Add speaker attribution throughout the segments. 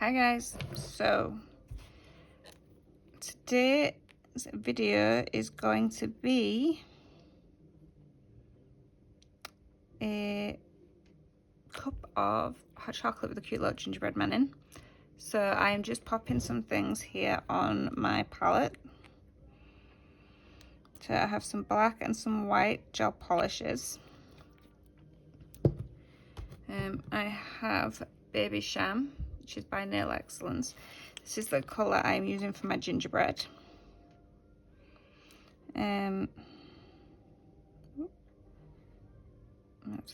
Speaker 1: Hi guys, so today's video is going to be a cup of hot chocolate with a cute little gingerbread man in. So I am just popping some things here on my palette. So I have some black and some white gel polishes. I have Baby Sham, which is by Nail Excellence. This is the colour I'm using for my gingerbread. That's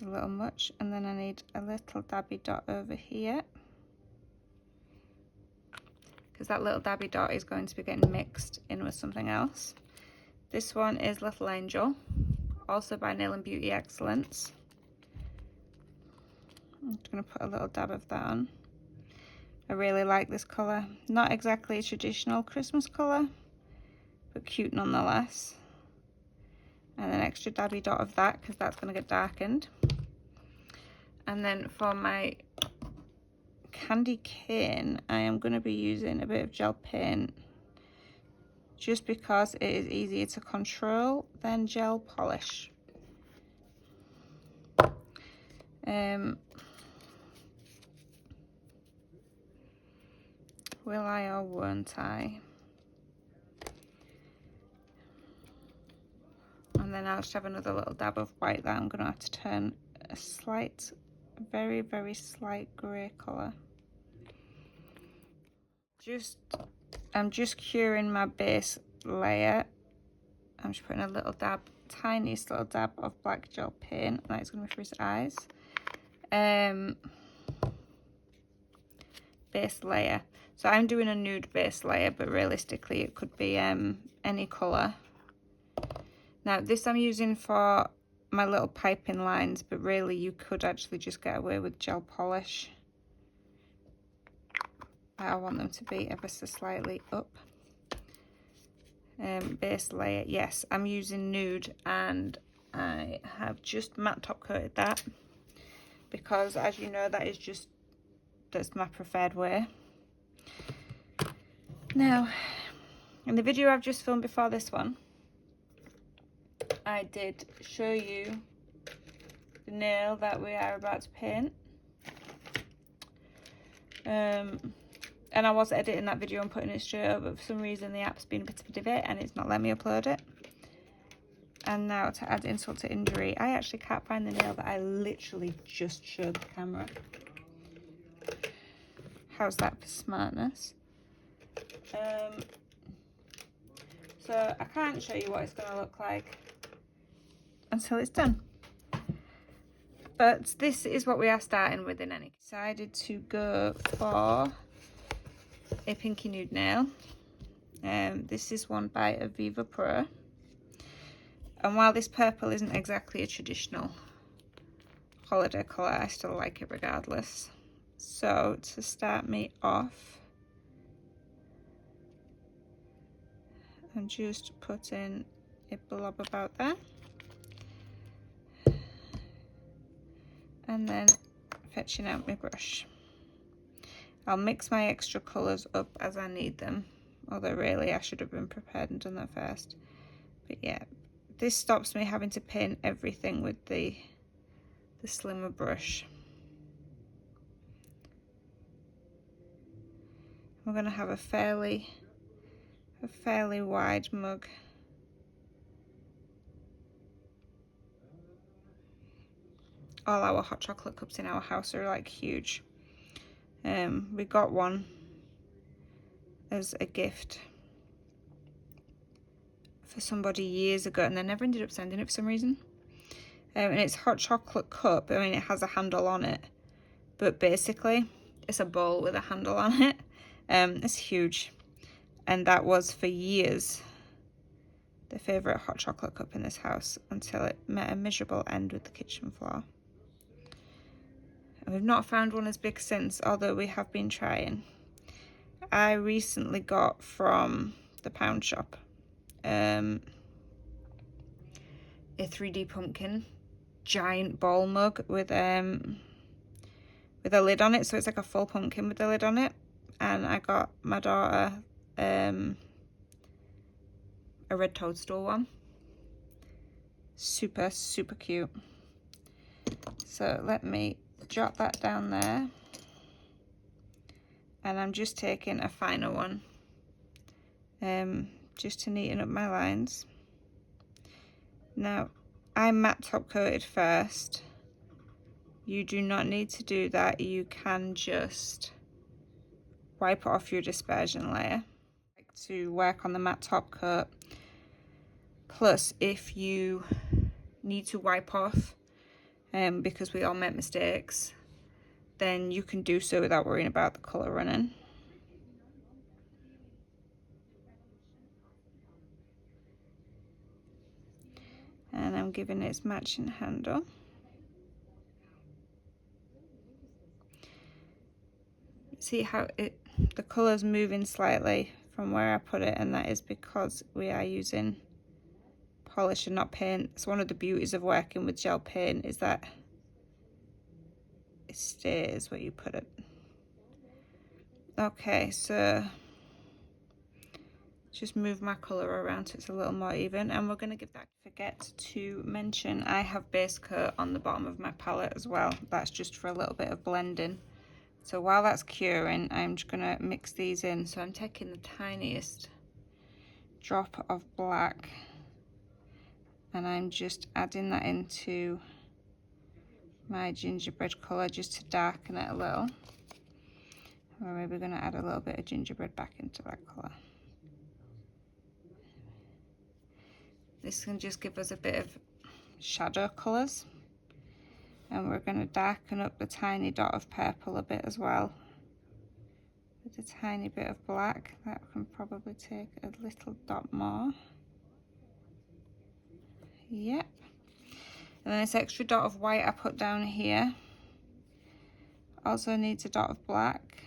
Speaker 1: a little much, and then I need a little dabby dot over here because that little dabby dot is going to be getting mixed in with something else. This one is Little Angel, also by Nail and Beauty Excellence. I'm just going to put a little dab of that on. I really like this colour. Not exactly a traditional Christmas colour, but cute nonetheless. And an extra dabby dot of that because that's going to get darkened. And then for my candy cane, I am going to be using a bit of gel paint just because it is easier to control than gel polish. Will I or won't I? And then I'll just have another little dab of white that I'm going to have to turn a slight, very, very slight grey colour. I'm just curing my base layer. I'm just putting a little dab, tiniest little dab of black gel paint. That's going to be for his eyes. Base layer. So I'm doing a nude base layer, but realistically it could be any colour. Now this I'm using for my little piping lines, but really you could actually just get away with gel polish. I want them to be ever so slightly up. Base layer, yes, I'm using nude, and I have just matte top coated that because, as you know, that's my preferred way. Now, in the video I've just filmed before this one, I did show you the nail that we are about to paint. And I was editing that video and putting it straight up, but for some reason the app's been a bit of a divot and it's not letting me upload it. And now, to add insult to injury, I actually can't find the nail that I literally just showed the camera. How's that for smartness? So I can't show you what it's going to look like until it's done. But this is what we are starting with in any case. Decided to go for a pinky nude nail. This is one by Aviva Pro. And while this purple isn't exactly a traditional holiday colour, I still like it regardless. So to start me off, I'm just putting a blob about there. And then fetching out my brush. I'll mix my extra colours up as I need them, although really I should have been prepared and done that first. But yeah, this stops me having to paint everything with the slimmer brush. We're going to have a fairly wide mug. All our hot chocolate cups in our house are like huge. We got one as a gift for somebody years ago, and they never ended up sending it for some reason. And it's hot chocolate cup. I mean, it has a handle on it, but basically it's a bowl with a handle on it. It's huge, and that was for years the favourite hot chocolate cup in this house until it met a miserable end with the kitchen floor. We've not found one as big since, although we have been trying. I recently got from the pound shop a 3D pumpkin giant bowl mug with a lid on it, so it's like a full pumpkin with a lid on it. and I got my daughter a red toadstool one. Super, super cute. So let me drop that down there. And I'm just taking a finer one, just to neaten up my lines. Now, I matte top coated first. You do not need to do that. You can just wipe off your dispersion layer. I like to work on the matte top coat. Plus, if you need to wipe off, because we all make mistakes, then you can do so without worrying about the colour running. And I'm giving its matching handle. See how the colour's moving slightly from where I put it, and that is because we are using polish and not paint. It's one of the beauties of working with gel paint, is that it stays where you put it. Okay, so just move my colour around so it's a little more even, and we're going to give that. Forget to mention I have base coat on the bottom of my palette as well. That's just for a little bit of blending. So while that's curing, I'm just going to mix these in. So I'm taking the tiniest drop of black and I'm just adding that into my gingerbread colour just to darken it a little. Or maybe we're going to add a little bit of gingerbread back into that colour. This can just give us a bit of shadow colours. And we're going to darken up the tiny dot of purple a bit as well with a tiny bit of black. That can probably take a little dot more. Yep. And then this extra dot of white I put down here also needs a dot of black.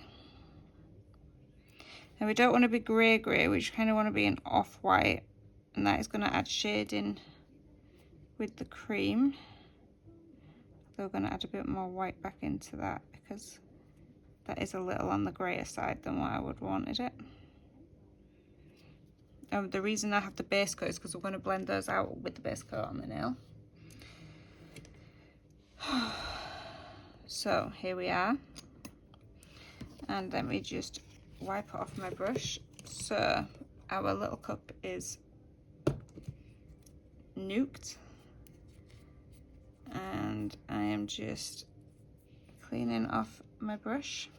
Speaker 1: And we don't want to be grey, we just kind of want to be an off-white, and that is going to add shading with the cream. We're going to add a bit more white back into that because that is a little on the greyer side than what I would wanted it. The reason I have the base coat is because we're going to blend those out with the base coat on the nail. So here we are, and let me just wipe it off my brush. So our little cup is nuked, and I am just cleaning off my brush.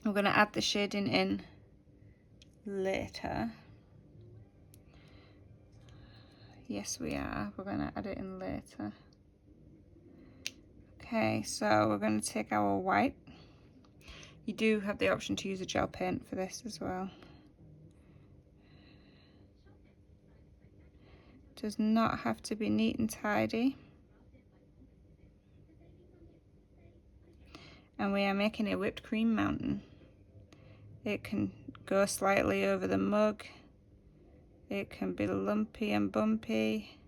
Speaker 1: I'm going to add the shading in later. Yes, we are. We're going to add it in later. Okay, so we're going to take our white. You do have the option to use a gel paint for this as well. Does not have to be neat and tidy. And we are making a whipped cream mountain. It can go slightly over the mug. It can be lumpy and bumpy.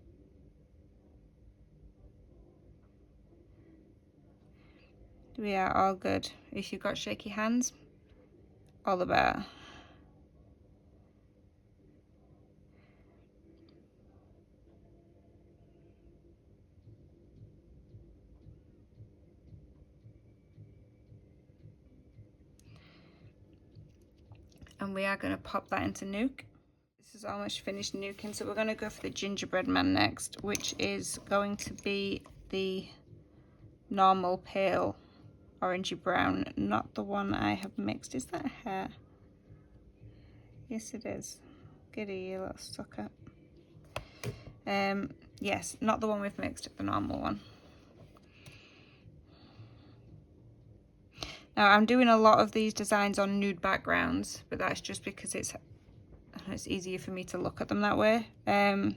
Speaker 1: We are all good. If you've got shaky hands, all the better. And we are going to pop that into nuke. This is almost finished nuking, so we're going to go for the gingerbread man next, which is going to be the normal pale orangey brown, not the one I have mixed. Is that hair? Yes, it is. Giddy, you little sucker. Yes, not the one we've mixed, the normal one. Now I'm doing a lot of these designs on nude backgrounds, but that's just because it's easier for me to look at them that way. But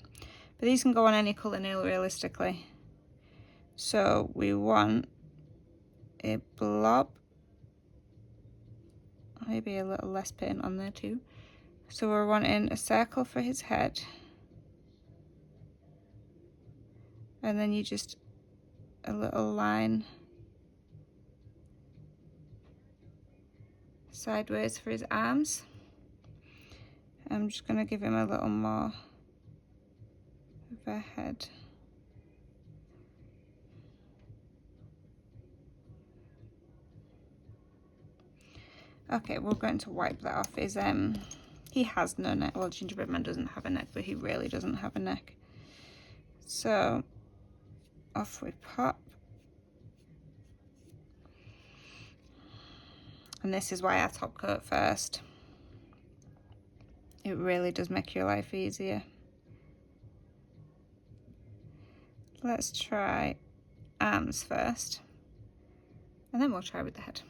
Speaker 1: these can go on any colour nail realistically. So we want a blob, maybe a little less paint on there too. So we're wanting a circle for his head, and then you just a little line sideways for his arms. I'm just going to give him a little more of a head. Okay, we're going to wipe that off. He has no neck. Well, Gingerbread Man doesn't have a neck, but he really doesn't have a neck. So off we pop. And this is why I top coat first. It really does make your life easier. Let's try arms first, and then we'll try with the head.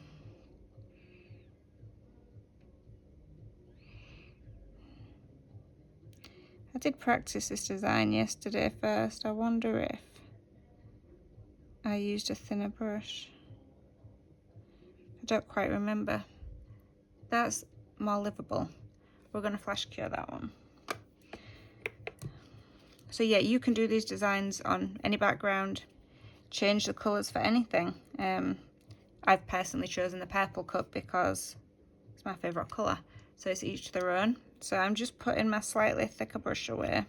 Speaker 1: I did practice this design yesterday first. I wonder if I used a thinner brush. I don't quite remember. That's more livable. We're going to flash cure that one. So yeah, you can do these designs on any background, change the colours for anything. I've personally chosen the purple cup because it's my favourite colour. So it's each to their own. So I'm just putting my slightly thicker brush away.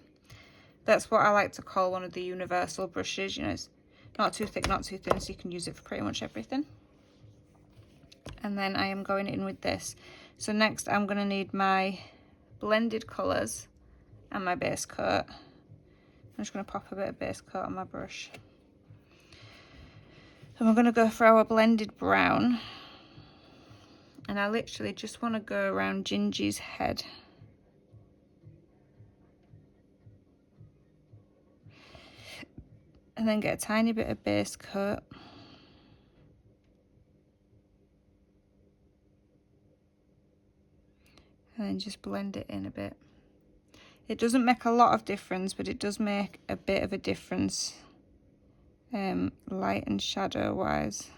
Speaker 1: That's what I like to call one of the universal brushes. You know, it's not too thick, not too thin, so you can use it for pretty much everything. And then I am going in with this. So next I'm going to need my blended colours and my base coat. I'm just going to pop a bit of base coat on my brush. And we're going to go for our blended brown. And I literally just want to go around Gingy's head. And then get a tiny bit of base coat. And then just blend it in a bit. It doesn't make a lot of difference, but it does make a bit of a difference, light and shadow wise.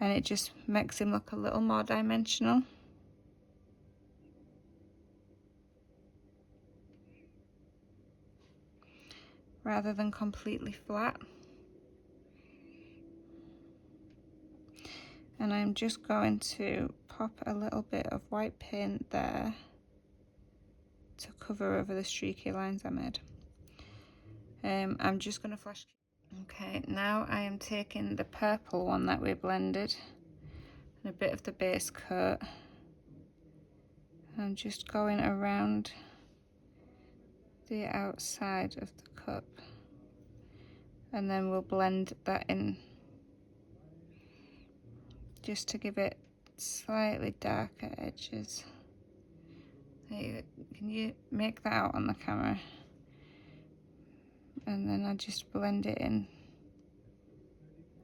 Speaker 1: And it just makes him look a little more dimensional. Rather than completely flat. And I'm just going to pop a little bit of white paint there to cover over the streaky lines I made. I'm just going to flash. Okay, now I am taking the purple one that we blended and a bit of the base coat. I'm just going around the outside of the cup, and then we'll blend that in just to give it slightly darker edges. Can you make that out on the camera? And then I just blend it in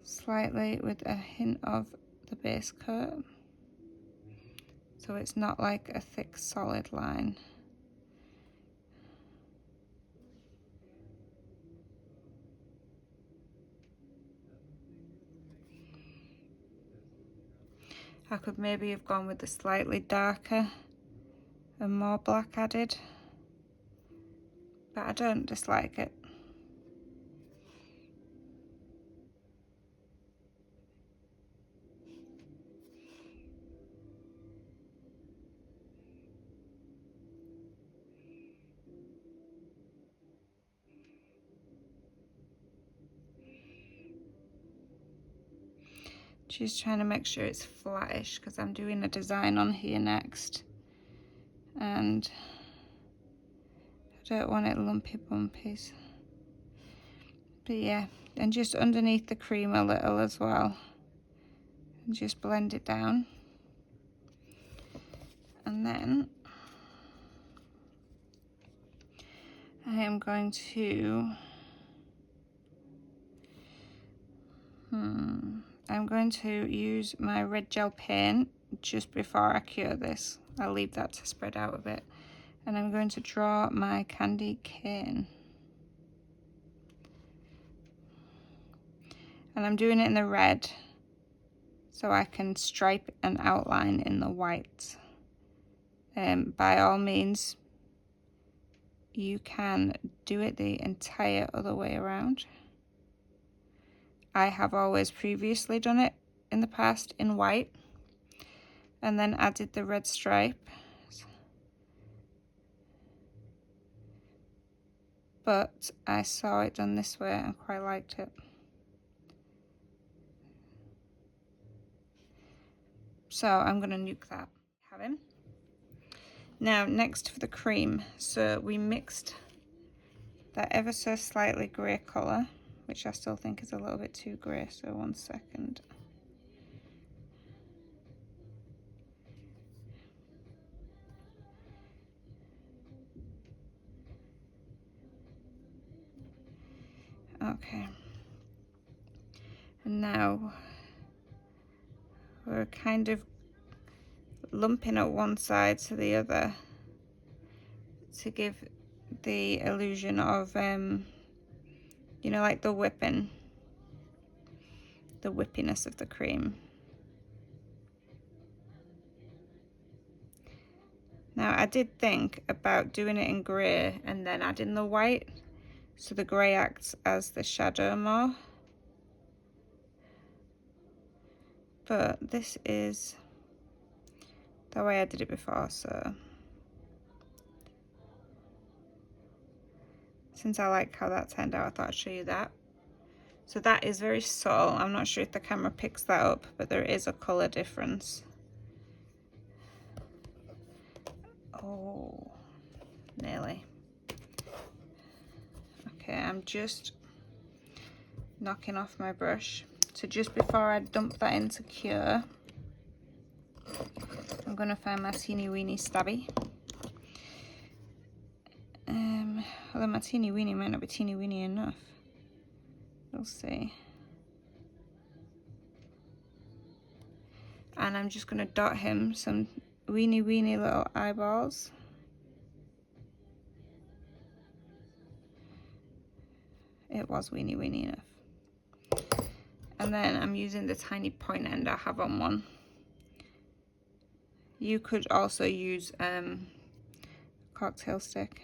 Speaker 1: slightly with a hint of the base coat, so it's not like a thick solid line. I could maybe have gone with the slightly darker and more black added, but I don't dislike it. Just trying to make sure it's flattish because I'm doing a design on here next, and I don't want it lumpy bumpies. But yeah, and just underneath the cream a little as well, and just blend it down. And then I am going to use my red gel paint just before I cure this. I'll leave that to spread out a bit. And I'm going to draw my candy cane. And I'm doing it in the red so I can stripe an outline in the white. By all means, you can do it the entire other way around. I have always previously done it in the past in white, and then added the red stripe. But I saw it done this way and quite liked it. So I'm going to nuke that. Have him. Now next for the cream. So we mixed that ever so slightly grey colour, which I still think is a little bit too grey, so 1 second. Okay. And now we're kind of lumping at one side to the other to give the illusion of, you know, like the whippiness of the cream. Now I did think about doing it in grey and then adding the white, so the grey acts as the shadow more. But this is the way I did it before, so since I like how that turned out, I thought I'd show you that. So that is very subtle. I'm not sure if the camera picks that up, but there is a colour difference. Oh, nearly. Okay, I'm just knocking off my brush. So just before I dump that into cure, I'm going to find my teeny weeny stabby. Although my teeny weeny might not be teeny weeny enough. We'll see. And I'm just going to dot him some weeny weeny little eyeballs. It was weeny weeny enough. And then I'm using the tiny point end I have on one. You could also use cocktail stick.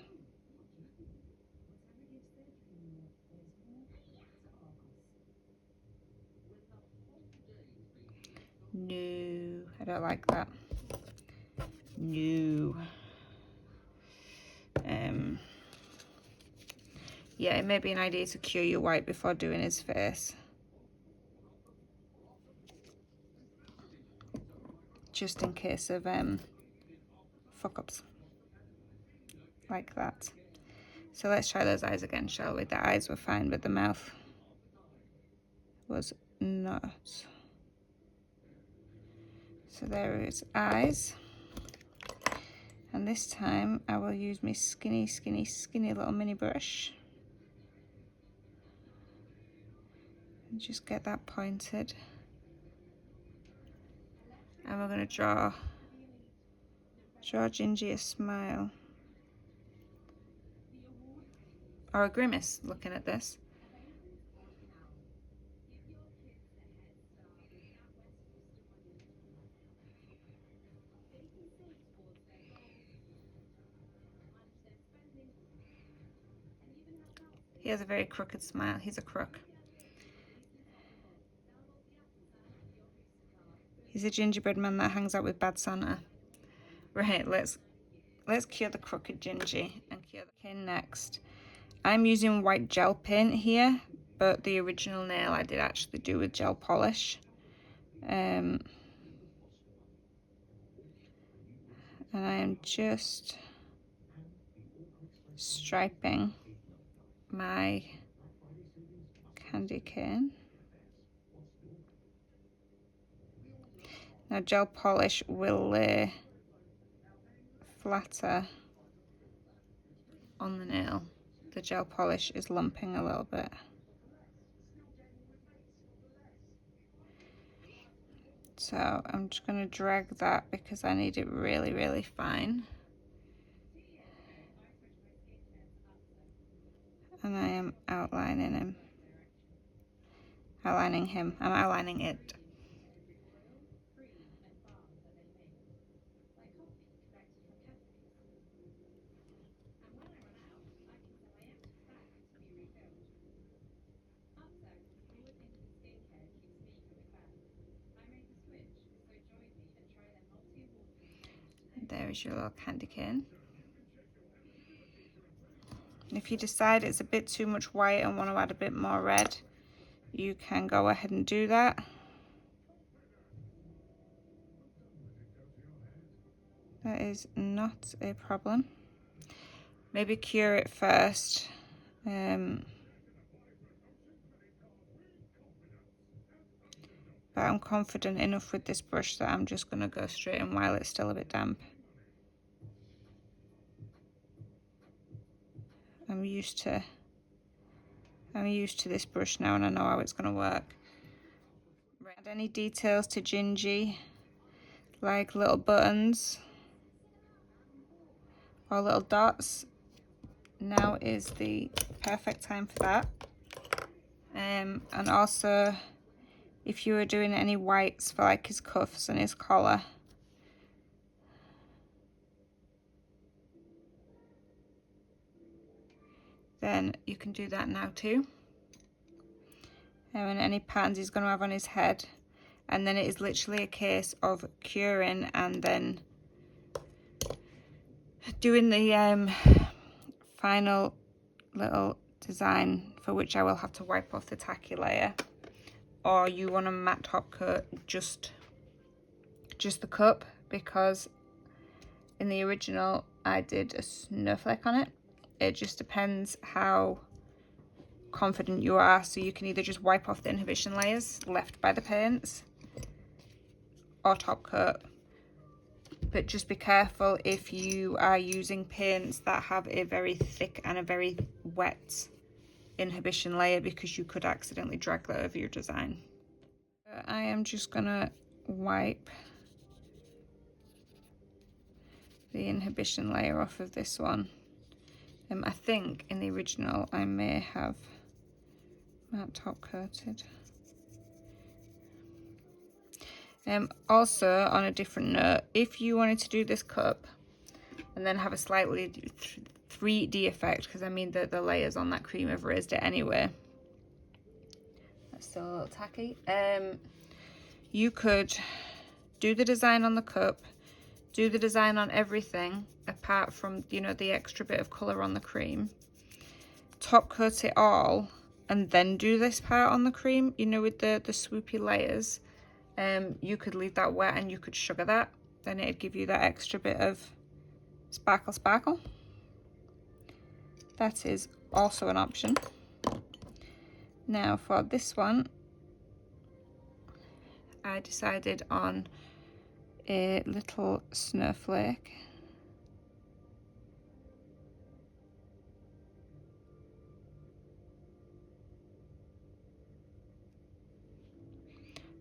Speaker 1: No, I don't like that. No. Yeah, it may be an idea to cure your white before doing his face. Just in case of fuck-ups. Like that. So let's try those eyes again, shall we? The eyes were fine, but the mouth was not. So there are his eyes. And this time I will use my skinny little mini brush. And just get that pointed. And we're going to draw Gingy a smile. Or a grimace, looking at this. He has a very crooked smile. He's a crook. He's a gingerbread man that hangs out with Bad Santa. Right, let's cure the crooked Gingy and cure the... Okay, next. I'm using white gel paint here, but the original nail I did actually do with gel polish. And I am just striping my candy cane. Now gel polish will lay flatter on the nail. The gel polish is lumping a little bit. So I'm just going to drag that because I need it really, really fine. And I am outlining him. Outlining him. I'm outlining it. there is your little candy cane. If you decide it's a bit too much white and want to add a bit more red, you can go ahead and do that. That is not a problem. Maybe cure it first. But I'm confident enough with this brush that I'm just going to go straight in while it's still a bit damp. I'm used to this brush now, and I know how it's going to work. Add any details to Gingy, like little buttons or little dots. Now is the perfect time for that. And also, if you were doing any whites for like his cuffs and his collar, then you can do that now too. And any patterns he's going to have on his head, and then it is literally a case of curing and then doing the final little design, for which I will have to wipe off the tacky layer. Or you want a matte top coat just the cup, because in the original I did a snowflake on it. It just depends how confident you are, so you can either just wipe off the inhibition layers left by the paints or top coat. But just be careful if you are using paints that have a very thick and a very wet inhibition layer, because you could accidentally drag that over your design. I am just gonna wipe the inhibition layer off of this one. I think in the original I may have matte top coated. Also, on a different note, if you wanted to do this cup and then have a slightly 3D effect, because I mean the layers on that cream have raised it anyway. That's still a little tacky. You could do the design on the cup, do the design on everything apart from, you know, the extra bit of colour on the cream, top coat it all, and then do this part on the cream, you know, with the swoopy layers. You could leave that wet and you could sugar that, then it'd give you that extra bit of sparkle. That is also an option. Now for this one, I decided on a little snowflake.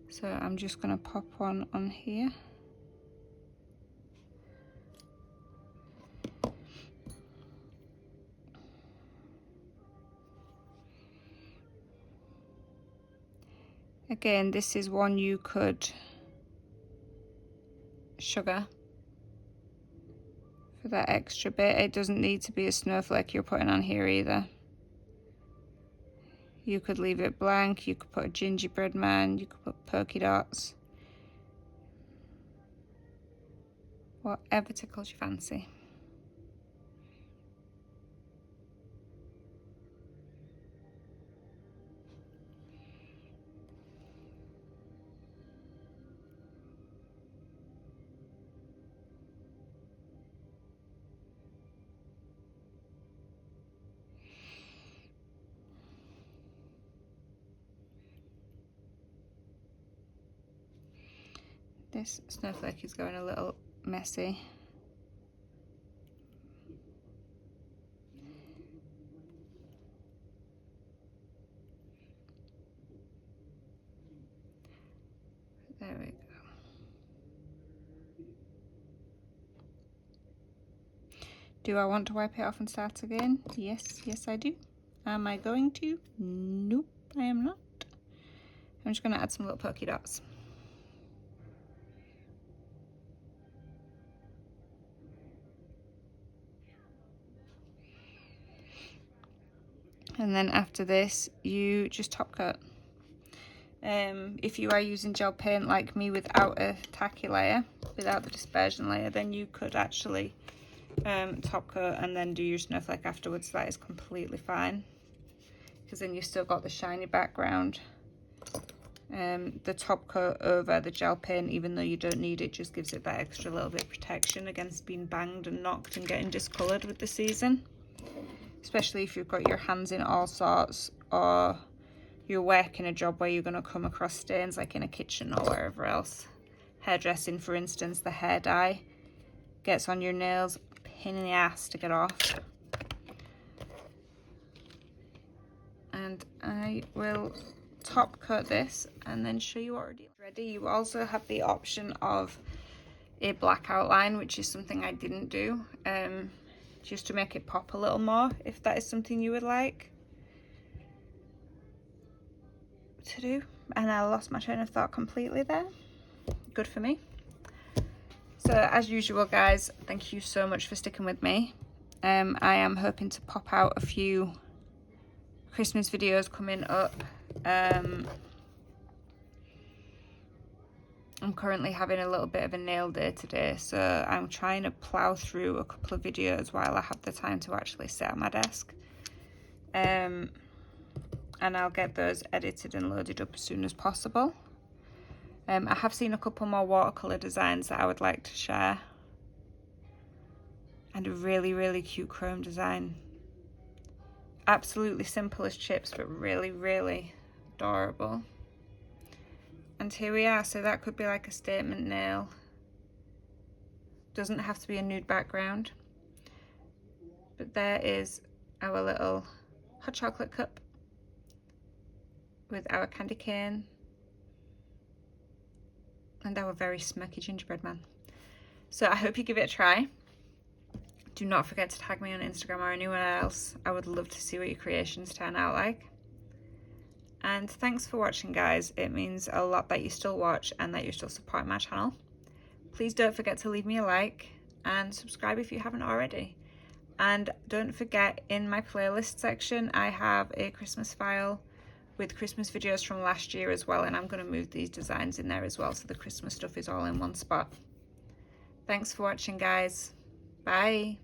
Speaker 1: So I'm just going to pop one on here. Again, this is one you could sugar for that extra bit. It doesn't need to be a snowflake you're putting on here either. You could leave it blank, you could put a gingerbread man, you could put polka dots. Whatever tickles your fancy. This snowflake is going a little messy. There we go. Do I want to wipe it off and start again? Yes I do. Am I going to? Nope, I am not. I'm just going to add some little polka dots. And then after this, you just top coat. If you are using gel paint like me without a tacky layer, without the dispersion layer, then you could actually top coat and then do your snowflake afterwards. That is completely fine, because then you've still got the shiny background. The top coat over the gel paint, even though you don't need it, just gives it that extra little bit of protection against being banged and knocked and getting discoloured with the season, especially if you've got your hands in all sorts, or you're working a job where you're going to come across stains like in a kitchen or wherever else. Hairdressing, for instance, the hair dye gets on your nails, pain in the ass to get off. And I will top coat this and then show you already ready. You also have the option of a black outline, which is something I didn't do, just to make it pop a little more, if that is something you would like to do. And I lost my train of thought completely there. Good for me. So as usual, guys, thank you so much for sticking with me. I am hoping to pop out a few Christmas videos coming up. I'm currently having a little bit of a nail day today, so I'm trying to plow through a couple of videos while I have the time to actually sit at my desk. And I'll get those edited and loaded up as soon as possible. I have seen a couple more watercolour designs that I would like to share, and a really, really cute chrome design. Absolutely simple as chips, but really, really adorable. And here we are. So that could be like a statement nail. Doesn't have to be a nude background. But there is our little hot chocolate cup with our candy cane and our very smirky gingerbread man. So I hope you give it a try. Do not forget to tag me on Instagram or anyone else. I would love to see what your creations turn out like. And thanks for watching, guys. It means a lot that you still watch and that you still support my channel. Please don't forget to leave me a like and subscribe if you haven't already. And don't forget, in my playlist section, I have a Christmas file with Christmas videos from last year as well, and I'm going to move these designs in there as well, so the Christmas stuff is all in one spot. Thanks for watching, guys. Bye.